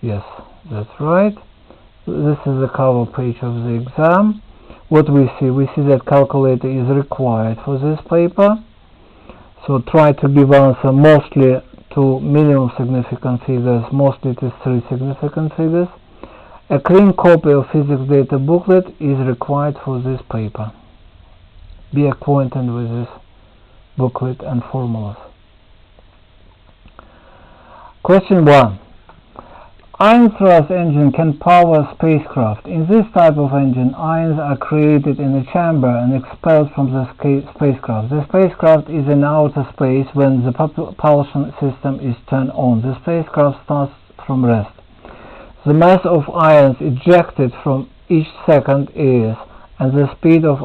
Yes, that's right. This is the cover page of the exam. What we see that calculator is required for this paper. So try to give answer mostly to minimum significant figures, mostly to 3 significant figures. A clean copy of physics data booklet is required for this paper. Be acquainted with this booklet and formulas. Question 1. Ion thrust engine can power a spacecraft. In this type of engine, ions are created in a chamber and expelled from the spacecraft. The spacecraft is in outer space when the propulsion system is turned on. The spacecraft starts from rest. The mass of ions ejected from each second is, and the speed of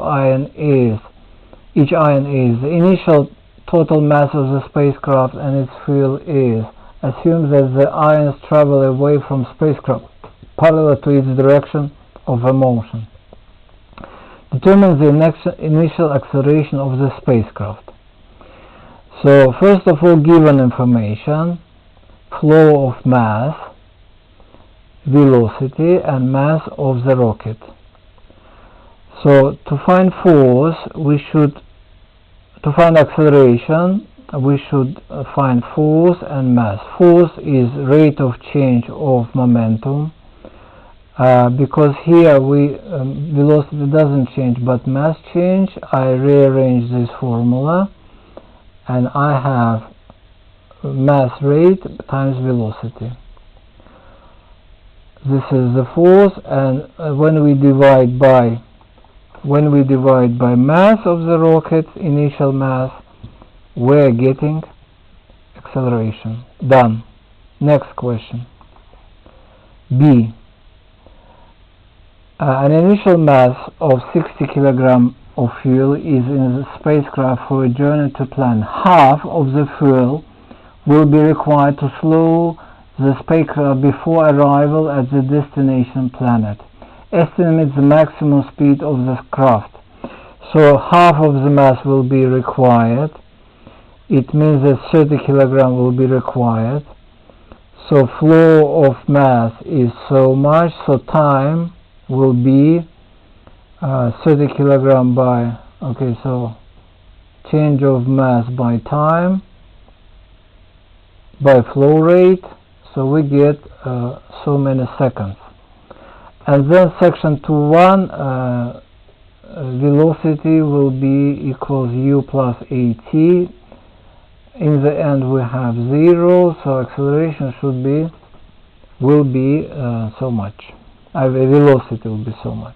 each ion is, the initial total mass of the spacecraft and its fuel is. Assume that the ions travel away from spacecraft parallel to its direction of motion. Determine the initial acceleration of the spacecraft. So first of all, given information, flow of mass, velocity and mass of the rocket. So to find force, to find acceleration, we should find force and mass. Force is rate of change of momentum, because here velocity doesn't change but mass change. I rearrange this formula and I have mass rate times velocity. This is the force, and when we divide by mass of the rocket's initial mass, we're getting acceleration. Done. Next question. B. An initial mass of 60 kg of fuel is in the spacecraft for a journey to planet. Half of the fuel will be required to slow the spacecraft before arrival at the destination planet. Estimate the maximum speed of the craft. So half of the mass will be required. It means that 30 kg will be required. So flow of mass is so much, so time will be 30 kg by, okay, so change of mass by time, by flow rate, so we get so many seconds. And then section 2.1, velocity will be equals u plus at. In the end we have 0, so acceleration will be so much. Velocity will be so much.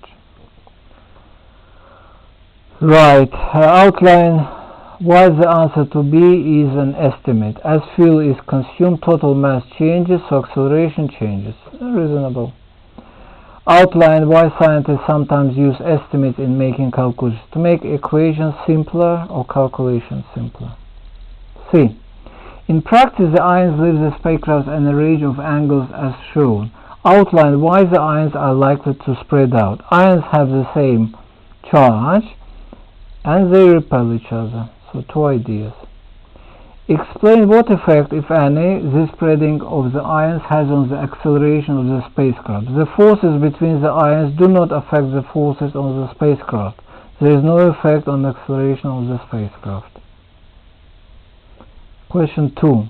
Right, outline why the answer to B is an estimate. As fuel is consumed, total mass changes, so acceleration changes. Reasonable. Outline why scientists sometimes use estimates in making calculations, to make equations simpler or calculations simpler. C. In practice, the ions leave the spacecraft in a range of angles as shown. Outline why the ions are likely to spread out. Ions have the same charge and they repel each other. So 2 ideas. Explain what effect, if any, the spreading of the ions has on the acceleration of the spacecraft. The forces between the ions do not affect the forces on the spacecraft. There is no effect on the acceleration of the spacecraft. Question 2.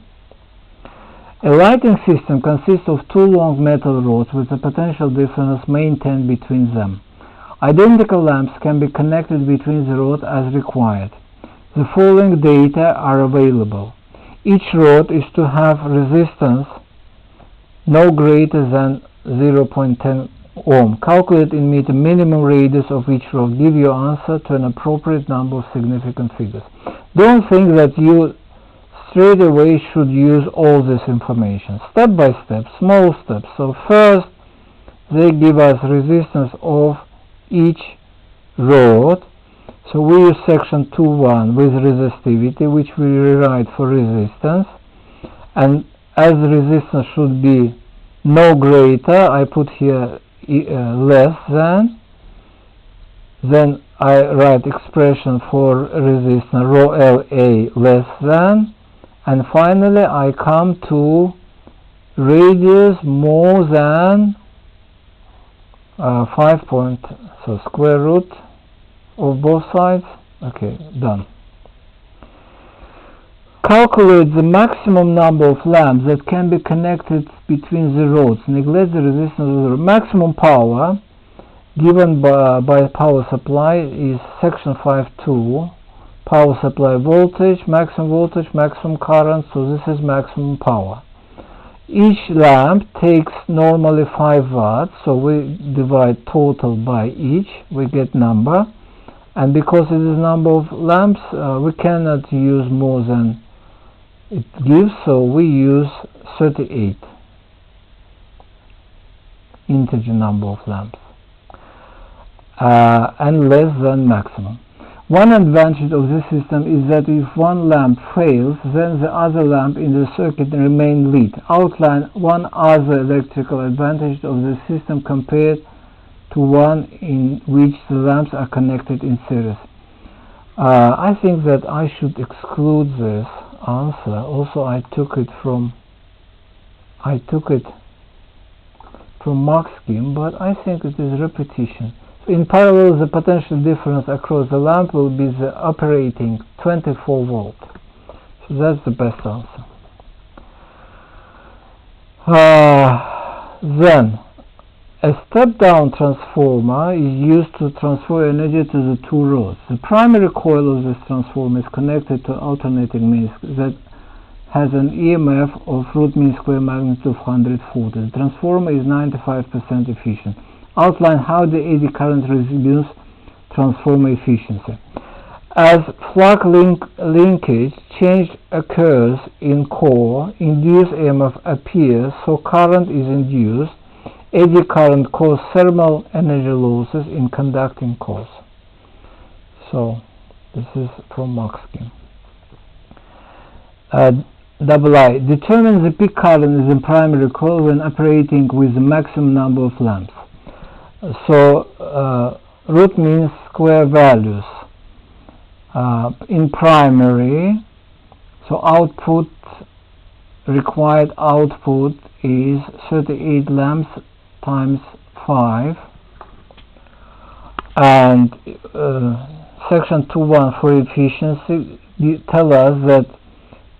A lighting system consists of 2 long metal rods with a potential difference maintained between them. Identical lamps can be connected between the rods as required. The following data are available. Each rod is to have resistance no greater than 0.10 ohm. Calculate in meter minimum radius of each rod. Give your answer to an appropriate number of significant figures. Don't think that you straight away should use all this information. Step by step, small steps. So first they give us resistance of each rod. So we use section 2.1 with resistivity, which we rewrite for resistance, and as resistance should be no greater, I put here less than, then I write expression for resistance rho LA less than, and finally I come to radius more than 5 point, so square root of both sides. Okay, done. Calculate the maximum number of lamps that can be connected between the rods. Neglect the resistance of the maximum power given by power supply is section 5.2. Power supply voltage, maximum current, so this is maximum power. Each lamp takes normally 5 watts, so we divide total by each, we get number, and because it is number of lamps, we cannot use more than it gives, so we use 38, integer number of lamps, and less than maximum. One advantage of this system is that if one lamp fails, then the other lamp in the circuit remain lit. Outline one other electrical advantage of the system compared to one in which the lamps are connected in series. I think that I should exclude this answer. Also, I took it from mark scheme, but I think it is repetition. In parallel, the potential difference across the lamp will be the operating 24 volt. So that's the best answer. Then, a step-down transformer is used to transfer energy to the two rods. The primary coil of this transformer is connected to alternating means that has an EMF of root mean square magnitude of 140. The transformer is 95% efficient. Outline how the eddy current reduces transformer efficiency. As flux linkage change occurs in core, induced EMF appears, so current is induced. Eddy current causes thermal energy losses in conducting cores. So this is from mark scheme. Double I. Determine the peak current in the primary coil when operating with the maximum number of lamps. So root mean square values in primary, so output, required output is 38 lamps times 5, and section 2.1 for efficiency tell us that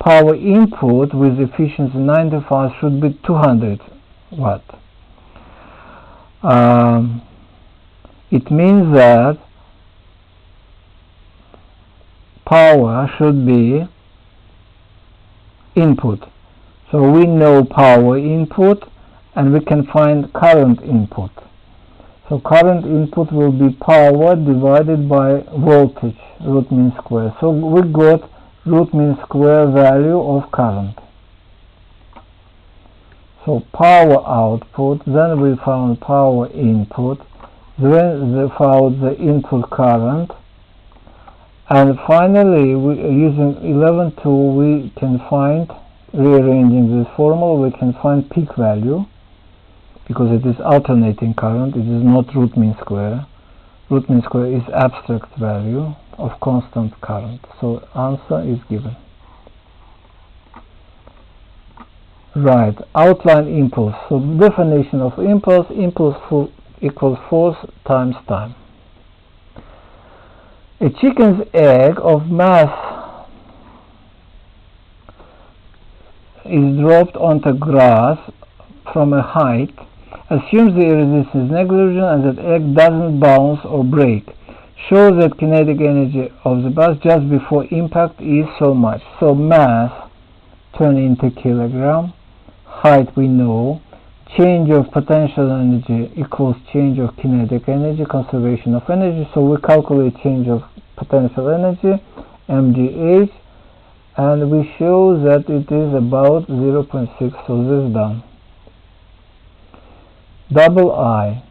power input with efficiency 95 should be 200 watt. It means that power should be input. So we know power input and we can find current input. So current input will be power divided by voltage, root mean square. So we got root mean square value of current. So power output, then we found power input, then we found the input current, and finally using 11 tool we can find, rearranging this formula, we can find peak value, because it is alternating current, it is not root mean square. Root mean square is abstract value of constant current. So answer is given. Right, outline impulse. So definition of impulse, equals force times time. A chicken's egg of mass is dropped onto grass from a height. Assumes the resistance is negligible and that egg doesn't bounce or break. Shows that kinetic energy of the bus just before impact is so much. So mass turn into kilogram. Height we know. Change of potential energy equals change of kinetic energy, conservation of energy. So we calculate change of potential energy, mgh, and we show that it is about 0.6. So this is done. Double I.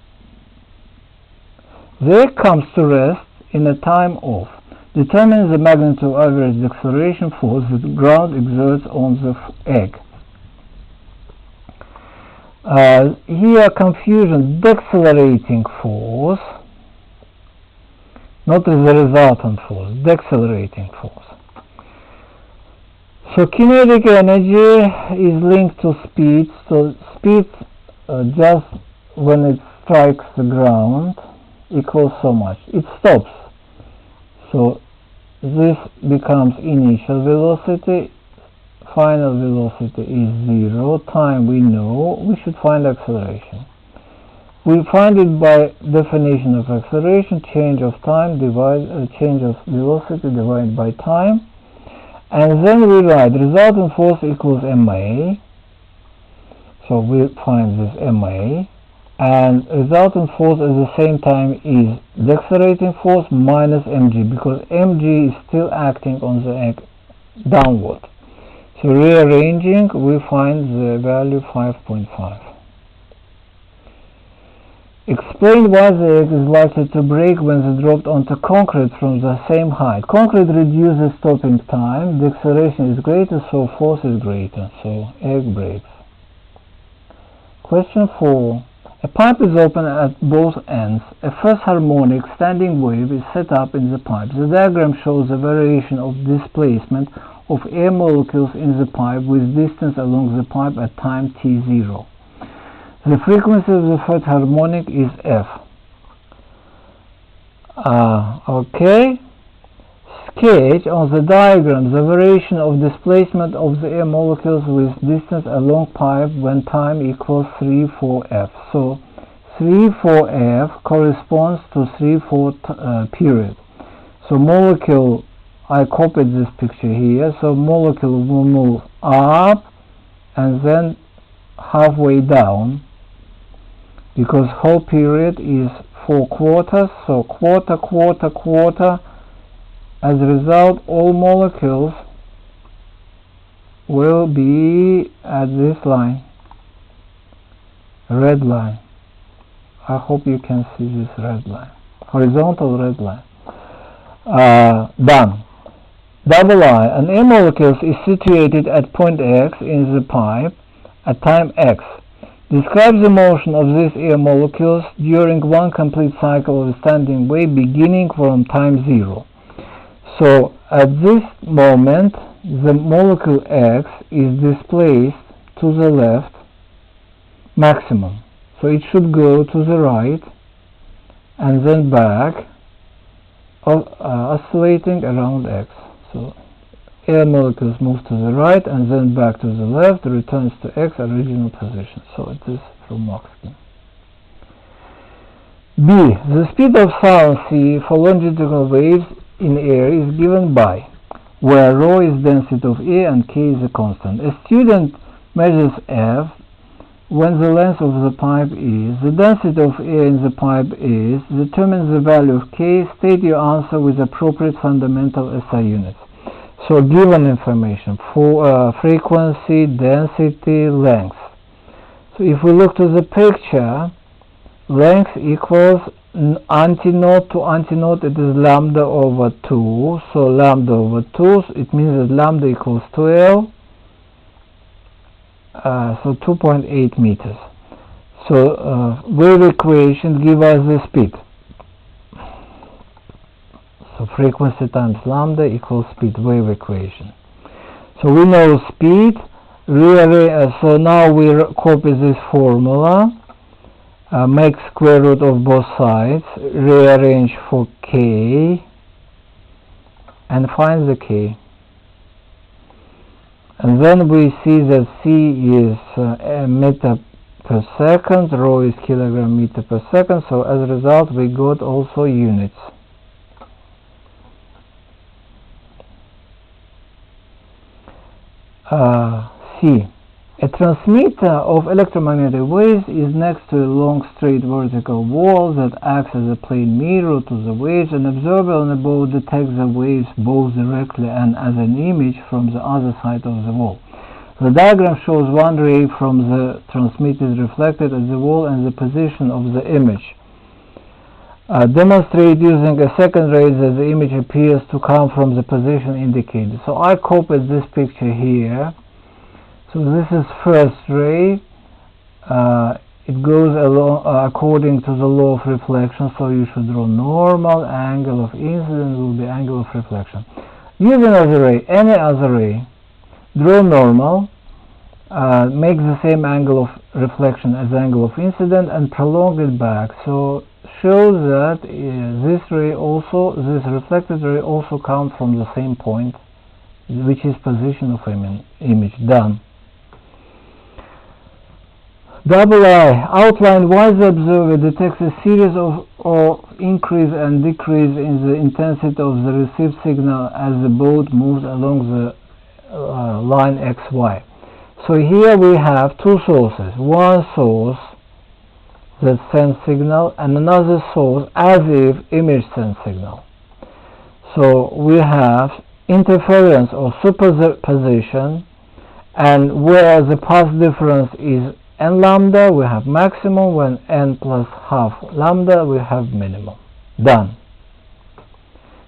The egg comes to rest in a time of. Determines the magnitude of average acceleration force that the ground exerts on the egg. Here confusion, decelerating force, not as a resultant force, decelerating force. So kinetic energy is linked to speed. So speed just when it strikes the ground equals so much. It stops. So this becomes initial velocity. Final velocity is 0. Time we know. We should find acceleration. We find it by definition of acceleration, change of time change of velocity divided by time. And then we write resultant force equals ma. So we find this ma. And resultant force at the same time is the accelerating force minus mg, because mg is still acting on the egg downward. So rearranging, we find the value 5.5. Explain why the egg is likely to break when it's dropped onto concrete from the same height. Concrete reduces stopping time, the acceleration is greater, so force is greater, so egg breaks. Question 4. A pipe is open at both ends. A first harmonic standing wave is set up in the pipe. The diagram shows a variation of displacement of air molecules in the pipe with distance along the pipe at time t0. The frequency of the first harmonic is f. Okay. Sketch on the diagram the variation of displacement of the air molecules with distance along pipe when time equals 3, 4f. So 3, 4f corresponds to 3, 4 period. So molecule, I copied this picture here, so molecule will move up and then halfway down, because whole period is 4 quarters, so quarter, quarter, quarter. As a result, all molecules will be at this line, red line. I hope you can see this red line, horizontal red line. Done. Double I. An air molecule is situated at point X in the pipe at time X. Describe the motion of these air molecules during one complete cycle of a standing wave beginning from time 0. So at this moment, the molecule X is displaced to the left maximum. So it should go to the right and then back, oscillating around X. So air molecules move to the right and then back to the left, returns to X original position. So it is from Moxkin. B. The speed of sound c for longitudinal waves in air is given by, where ρ is density of air and k is a constant. A student measures f when the length of the pipe is, the density of air in the pipe is, determines the value of k, state your answer with appropriate fundamental SI units. So given information for frequency, density, length. So if we look to the picture, length equals antinode to antinode, it is lambda over 2. So lambda over 2, it means that lambda equals 2L. So 2.8 meters. So wave equation give us the speed. So frequency times lambda equals speed, wave equation. So we know speed. So now we copy this formula, make square root of both sides, rearrange for k, and find the k. And then we see that c is meter per second, rho is kilogram meter per second. So as a result, we got also units. C. A transmitter of electromagnetic waves is next to a long straight vertical wall that acts as a plane mirror to the waves. An observer on the boat detects the waves both directly and as an image from the other side of the wall. The diagram shows one ray from the transmitter is reflected at the wall and the position of the image. Demonstrate using a second ray that the image appears to come from the position indicated. So I copied this picture here. So this is first ray. It goes along according to the law of reflection. So you should draw normal, angle of incidence will be angle of reflection. Using other ray, any other ray, Draw normal, make the same angle of reflection as the angle of incident, and prolong it back. So show that this reflected ray also comes from the same point, which is position of image. Done. Double I. Outline why the observer detects a series of increase and decrease in the intensity of the received signal as the boat moves along the line XY. So here we have two sources. One source that sends signal and another source as if image sends signal. So we have interference or superposition, and where the path difference is n lambda, we have maximum. When n plus half lambda, we have minimum. Done.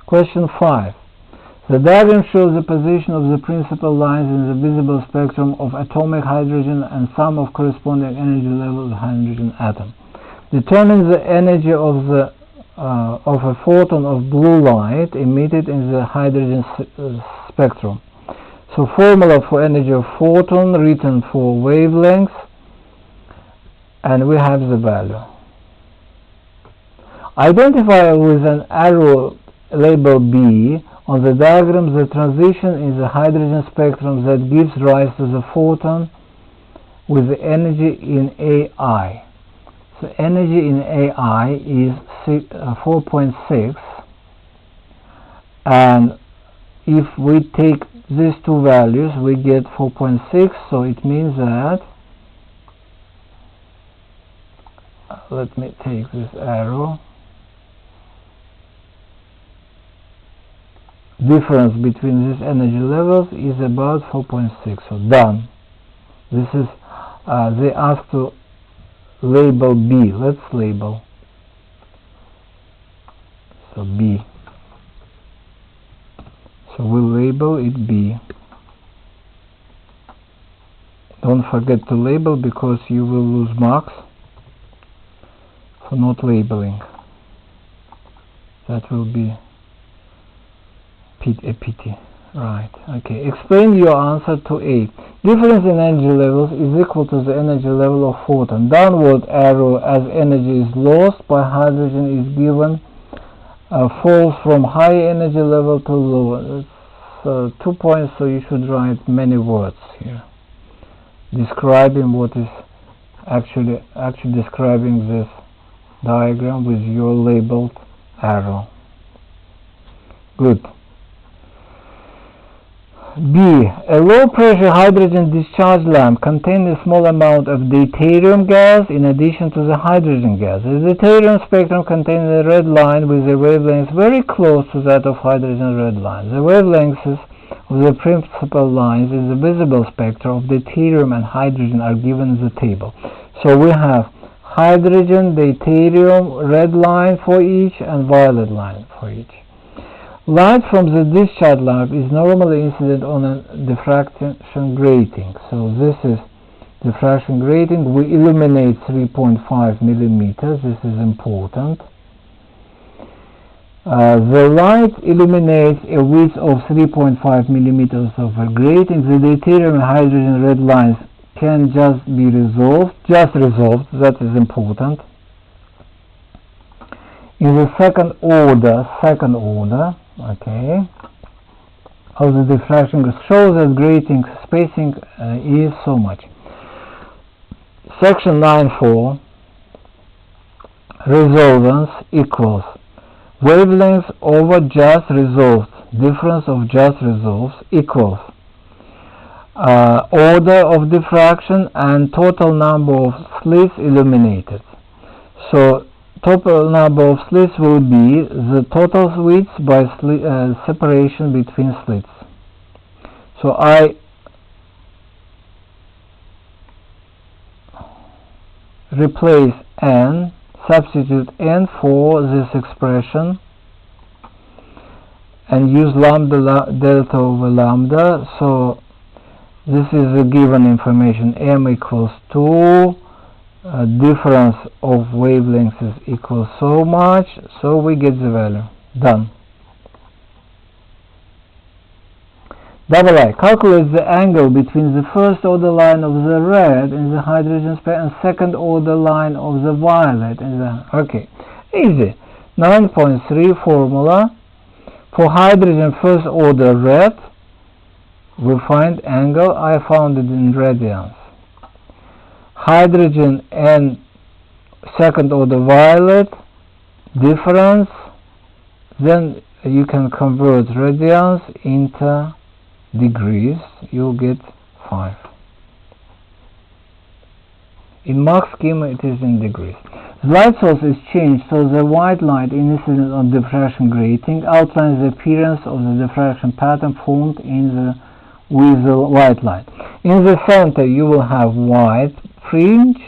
Question 5. The diagram shows the position of the principal lines in the visible spectrum of atomic hydrogen and sum of corresponding energy levels of the hydrogen atom. Determine the energy of a photon of blue light emitted in the hydrogen spectrum. So formula for energy of photon written for wavelengths, and we have the value. Identify with an arrow labeled B on the diagram the transition in the hydrogen spectrum that gives rise to the photon with the energy in AI. So energy in AI is 4.6, and if we take these two values we get 4.6, so it means that, let me take this arrow, difference between these energy levels is about 4.6. so done. This is they ask to label B. Let's label. So B. So we'll label it B. Don't forget to label, because you will lose marks for not labeling. That will be a pity. Right. Okay. Explain your answer to A. Difference in energy levels is equal to the energy level of photon. Downward arrow as energy is lost by hydrogen is given falls from high energy level to low. It's 2 points, so you should write many words here describing what is actually describing this diagram with your labeled arrow. Good. B. A low-pressure hydrogen discharge lamp contains a small amount of deuterium gas in addition to the hydrogen gas. The deuterium spectrum contains a red line with a wavelength very close to that of hydrogen red line. The wavelengths of the principal lines in the visible spectrum of deuterium and hydrogen are given in the table. So we have hydrogen, deuterium, red line for each, and violet line for each. Light from the discharge lamp is normally incident on a diffraction grating. So this is diffraction grating. We illuminate 3.5 millimeters. This is important. The light illuminates a width of 3.5 millimeters of a grating. The deuterium and hydrogen red lines can just be resolved. That is important. In the second order, okay, of the diffraction shows that grating spacing is so much. Section 9.4, resolvance equals wavelength over just resolved, difference of just resolved equals order of diffraction and total number of slits illuminated. So total number of slits will be the total width by separation between slits. So I replace n, substitute n for this expression, and use lambda delta over lambda. So this is the given information. M equals 2. Difference of wavelengths is equal so much, so we get the value. Done. Double I. Calculate the angle between the first order line of the red in the hydrogen spectrum and second order line of the violet in the... Okay, easy. 9.3 formula. For hydrogen first order red, we find angle. I found it in radians. Hydrogen and second order violet, difference. Then you can convert radians into degrees. You'll get 5. In Mach schema it is in degrees. The light source is changed so the white light incident on diffraction grating outlines the appearance of the diffraction pattern formed with the white light. In the center you will have white fringe,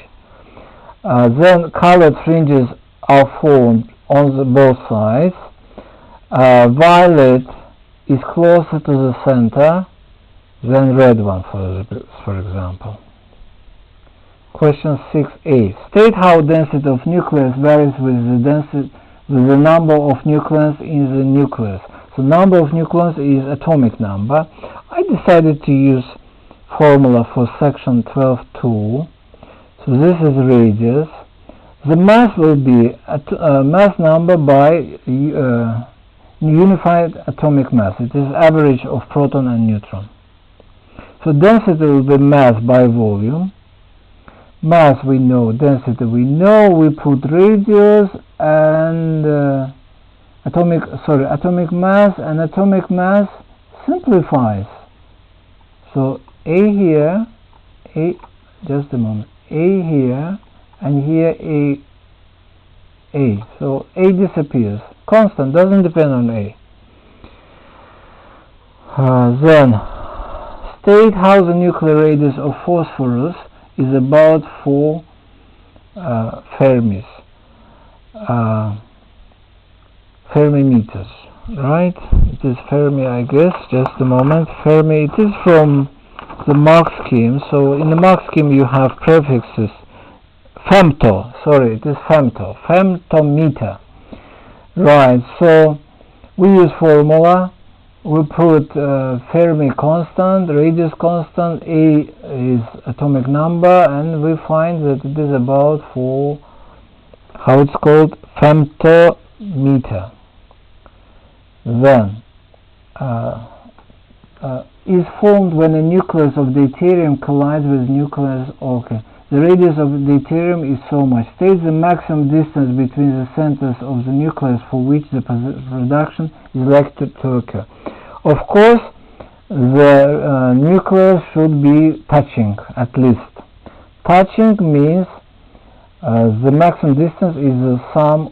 then colored fringes are formed on both sides. Violet is closer to the center than red one, for example. Question 6a. State how density of nucleus varies with the number of nucleons in the nucleus. So number of nucleons is atomic number. I decided to use formula for section 12.2. So this is radius. The mass will be mass number by unified atomic mass. It is average of proton and neutron. So density will be mass by volume. Mass we know, density we know. We put radius and atomic mass, and atomic mass simplifies. So A here, just a moment, A here, and here A. So A disappears. Constant, doesn't depend on A. Then state how the nuclear radius of phosphorus is about 4 Fermis, Fermi-meters, right? It is Fermi, I guess. Just a moment. Fermi, it is from the Mach scheme. So in the Mach scheme you have prefixes. Femto, sorry, it is femto, femtometer. Right, so we use formula. We put Fermi constant, radius constant, A is atomic number, and we find that it is about 4, how it's called, femtometer. Then is formed when a nucleus of deuterium collides with nucleus. Okay, the radius of deuterium is so much. State the maximum distance between the centers of the nucleus for which the production is likely to occur. Of course, the nucleus should be touching at least. Touching means the maximum distance is the sum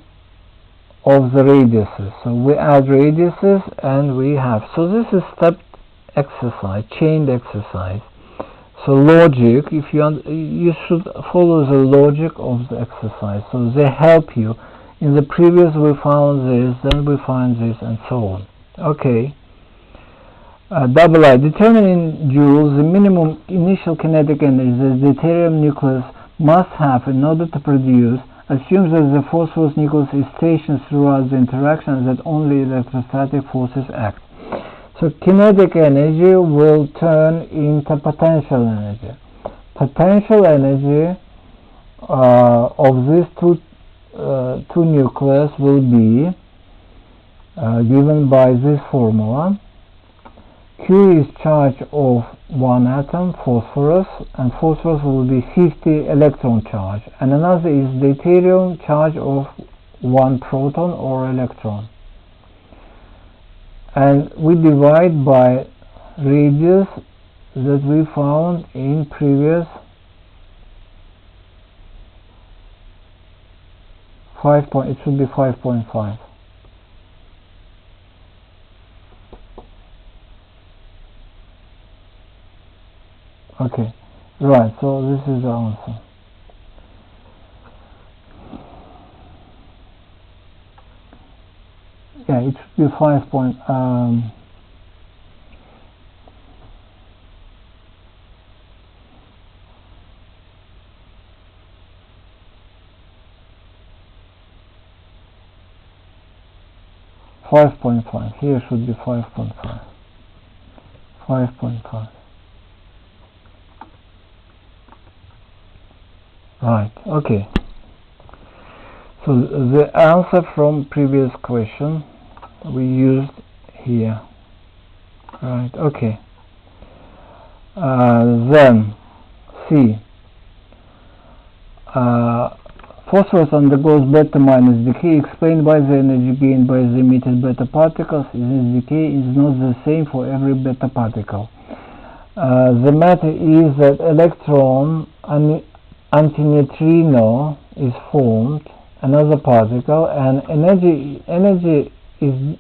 of the radiuses. So we add radiuses and we have. So this is stepped exercise, chained exercise. So logic, if you should follow the logic of the exercise. So they help you. In the previous we found this, then we find this, and so on. Okay. Double I. Determine in joules the minimum initial kinetic energy the deuterium nucleus must have in order to produce. Assumes that the phosphorus nucleus is stationed throughout the interaction and that only electrostatic forces act. So kinetic energy will turn into potential energy. Potential energy of these two nucleus will be given by this formula. Q is charge of one atom, phosphorus, and phosphorus will be 50 electron charge, and another is deuterium charge of one proton or electron. And we divide by radius that we found in previous 5. It should be 5.5. Okay, right, so this is the answer. Yeah, it should be 5. 5.5. Here should be 5.5. 5.5. Right, okay. So the answer from previous question we used here. Right, okay. Then C. Phosphorus undergoes beta minus decay, explained by the energy gained by the emitted beta particles. This decay is not the same for every beta particle. The matter is that electron antineutrino is formed, another particle, and energy is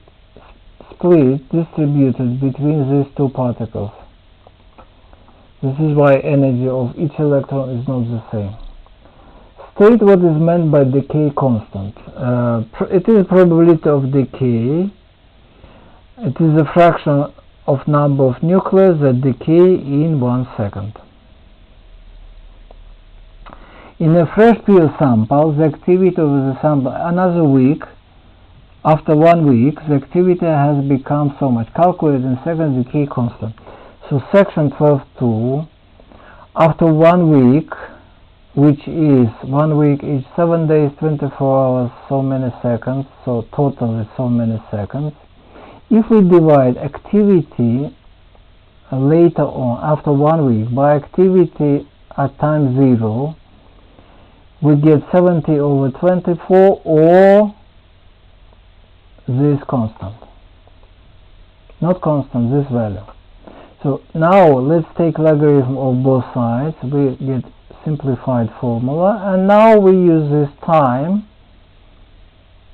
split, distributed between these two particles. This is why energy of each electron is not the same. State what is meant by decay constant. It is probability of decay. It is a fraction of number of nucleus that decay in 1 second. In a fresh pure sample, the activity of the sample after 1 week, the activity has become so much. Calculate in second decay constant. So section 12.2, after 1 week, which is 1 week is 7 days, 24 hours, so many seconds, so total is so many seconds. If we divide activity later on, after 1 week, by activity at time 0, we get 70 over 24, or this constant. Not constant, this value. So now let's take logarithm of both sides. We get simplified formula, and now we use this time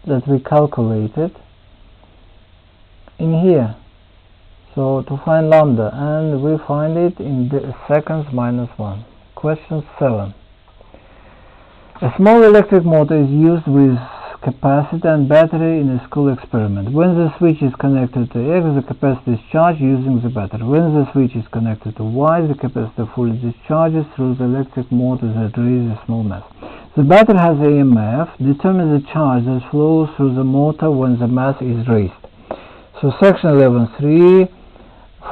that we calculated in here, so to find lambda, and we find it in the seconds minus 1. Question 7. A small electric motor is used with capacitor and battery in a school experiment. When the switch is connected to X, the capacitor is charged using the battery. When the switch is connected to Y, the capacitor fully discharges through the electric motor that raises a small mass. The battery has EMF. Determine the charge that flows through the motor when the mass is raised. So section 11.3,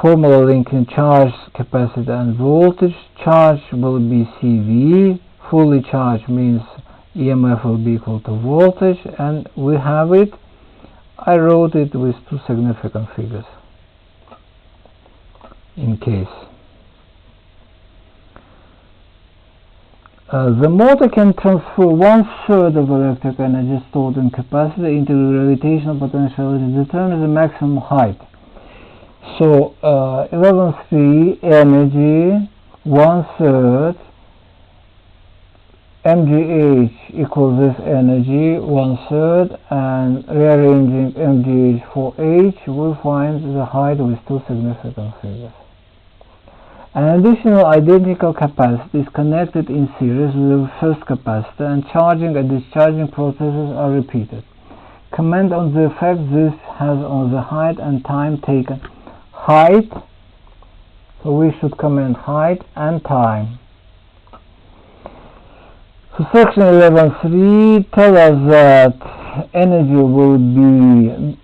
formula linking charge, capacitor and voltage. Charge will be CV. Fully charged means EMF will be equal to voltage, and we have it. I wrote it with 2 significant figures in case. The motor can transfer 1/3 of electric energy stored in capacitor into gravitational potentiality. Determine the maximum height. So 11.3, energy 1/3 mgh equals this energy 1/3, and rearranging mgh for h, we find the height with 2 significant figures. An additional identical capacitor is connected in series with the first capacitor, and charging and discharging processes are repeated. Comment on the effect this has on the height and time taken. Height, so we should comment height and time. So section 11.3 tell us that energy will be,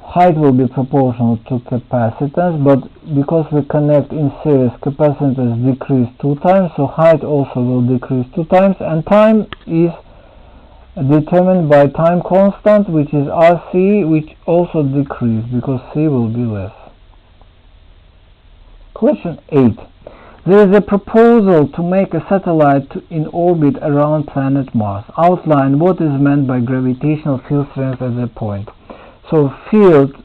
height will be proportional to capacitance, but because we connect in series, capacitance decrease 2 times, so height also will decrease 2 times, and time is determined by time constant, which is RC, which also decrease because C will be less. Question 8. There is a proposal to make a satellite in orbit around planet Mars. Outline what is meant by gravitational field strength at that point. So field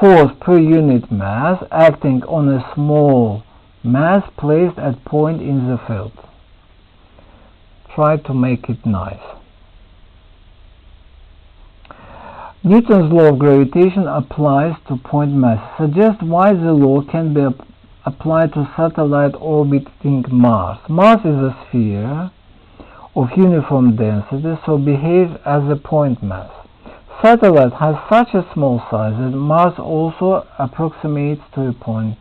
force per unit mass acting on a small mass placed at point in the field. Try to make it nice. Newton's law of gravitation applies to point mass. Suggest why the law can be applied to satellite orbiting Mars. Mars is a sphere of uniform density, so behaves as a point mass. Satellite has such a small size that Mars also approximates to a point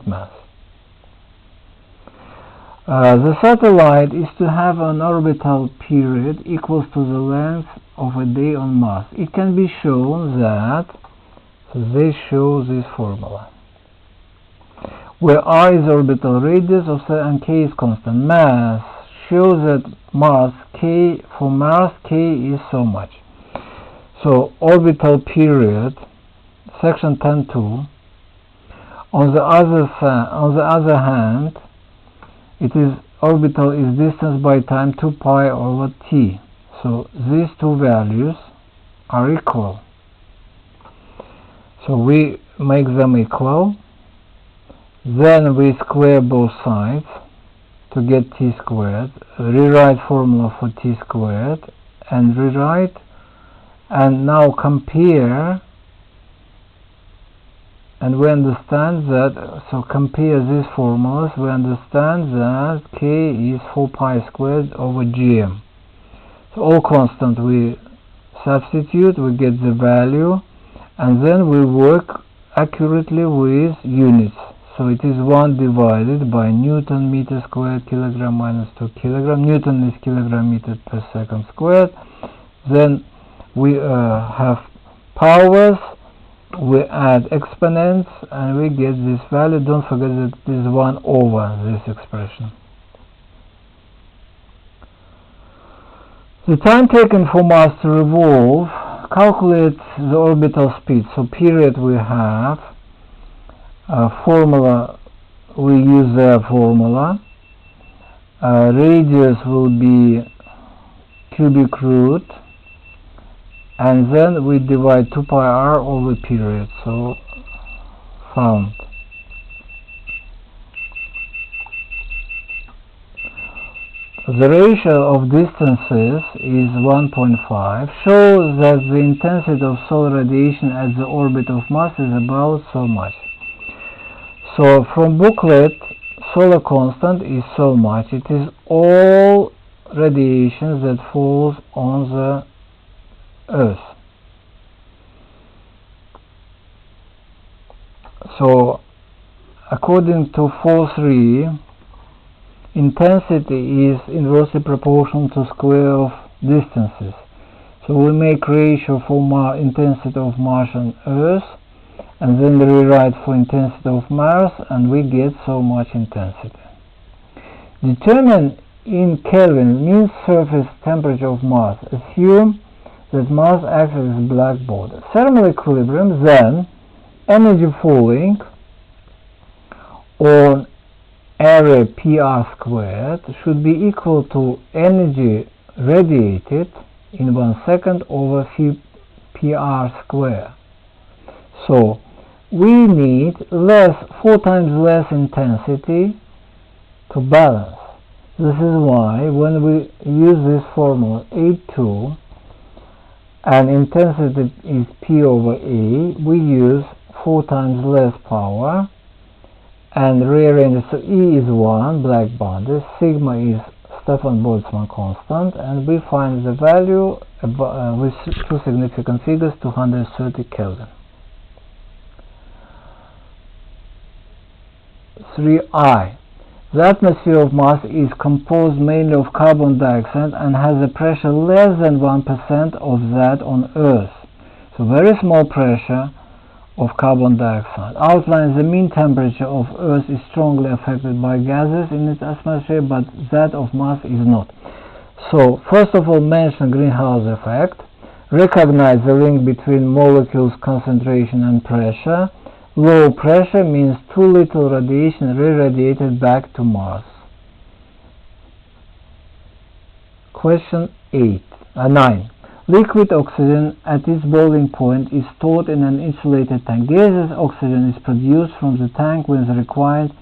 mass. The satellite is to have an orbital period equal to the length of a day on Mars. It can be shown that So they show this formula, where r is orbital radius and k is constant. Mass shows that for Mars k is so much. So orbital period, section 10.2. On the other hand, orbital is distance by time 2 pi over t. So these two values are equal. So we make them equal. Then we square both sides to get t squared. Rewrite formula for t squared and rewrite, and now compare. And we understand that, so compare these formulas, we understand that k is 4 pi squared over gm. So all constant we substitute, we get the value, and then we work accurately with units. So it is 1 divided by Newton meter squared kilogram minus 2 kilogram. Newton is kilogram meter per second squared. Then we have powers. We add exponents and we get this value. Don't forget that it is 1 over this expression. The time taken for Mars to revolve, calculate the orbital speed. So period we have, formula, we use their formula. Radius will be cubic root, and then we divide 2 pi r over period, so found. The ratio of distances is 1.5, shows that the intensity of solar radiation at the orbit of Mars is about so much. So from booklet, solar constant is so much. It is all radiation that falls on the Earth. So according to 4.3, intensity is inversely proportional to square of distances. So we make ratio for intensity of Mars and Earth, and then we rewrite for intensity of Mars, and we get so much intensity. Determine in Kelvin mean surface temperature of Mars. Assume that Mars acts as a black body. Thermal equilibrium, then energy falling on area PR squared should be equal to energy radiated in 1 second over PR square. So we need 4 times less intensity to balance. This is why when we use this formula A2 and intensity is P over A, we use 4 times less power and rearrange it. So E is 1, black body, sigma is Stefan Boltzmann constant, and we find the value with 2 significant figures, 230 Kelvin. 3i. The atmosphere of Mars is composed mainly of carbon dioxide and has a pressure less than 1% of that on Earth. So very small pressure of carbon dioxide. Outlines the mean temperature of Earth is strongly affected by gases in its atmosphere, but that of Mars is not. So first of all, mention greenhouse effect. Recognize the link between molecules concentration and pressure. Low pressure means too little radiation re-radiated back to Mars. Question 9. Liquid oxygen at its boiling point is stored in an insulated tank. Gaseous oxygen is produced from the tank when required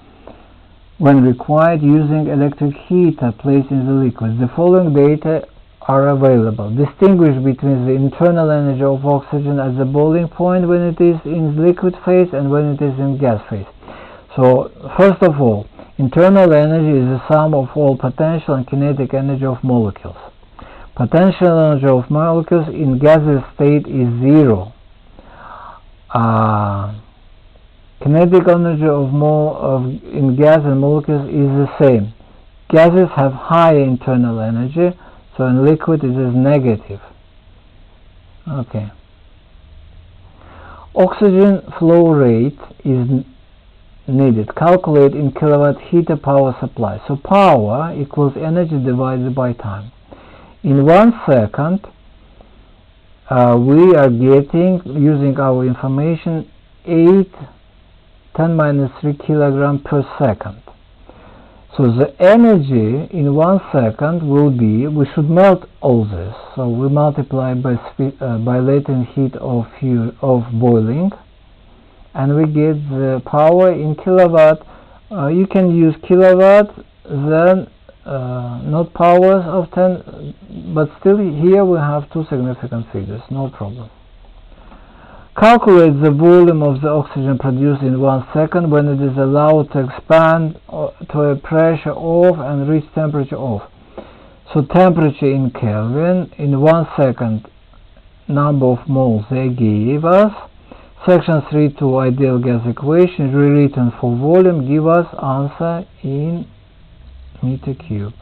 using electric heater placed in the liquid. The following data are available. Distinguish between the internal energy of oxygen at the boiling point when it is in liquid phase and when it is in gas phase. So first of all, internal energy is the sum of all potential and kinetic energy of molecules. Potential energy of molecules in gaseous state is 0. Kinetic energy in gas and molecules is the same. Gases have higher internal energy, so in liquid it is negative. Okay. Oxygen flow rate is needed. Calculate in kilowatt heater power supply. So power equals energy divided by time. In 1 second, we are getting, using our information, 8 10⁻³ kilogram per second. So the energy in 1 second will be, we should melt all this, so we multiply by latent heat of boiling, and we get the power in kilowatt. You can use kilowatt, then not powers of 10, but still here we have two significant figures, no problem. Calculate the volume of the oxygen produced in 1 second when it is allowed to expand to a pressure of and reach temperature of. So temperature in Kelvin, in 1 second, number of moles they gave us. Section 3.2 ideal gas equation rewritten for volume give us answer in meter cube.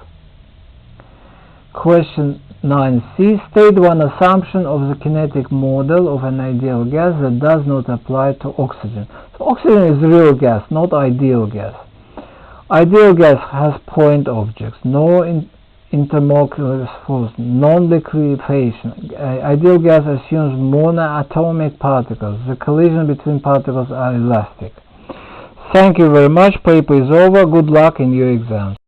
Question 9c. State one assumption of the kinetic model of an ideal gas that does not apply to oxygen. So oxygen is real gas, not ideal gas. Ideal gas has point objects, no intermolecular force, non-liquefaction. Ideal gas assumes monoatomic particles. The collision between particles are elastic. Thank you very much. Paper is over. Good luck in your exams.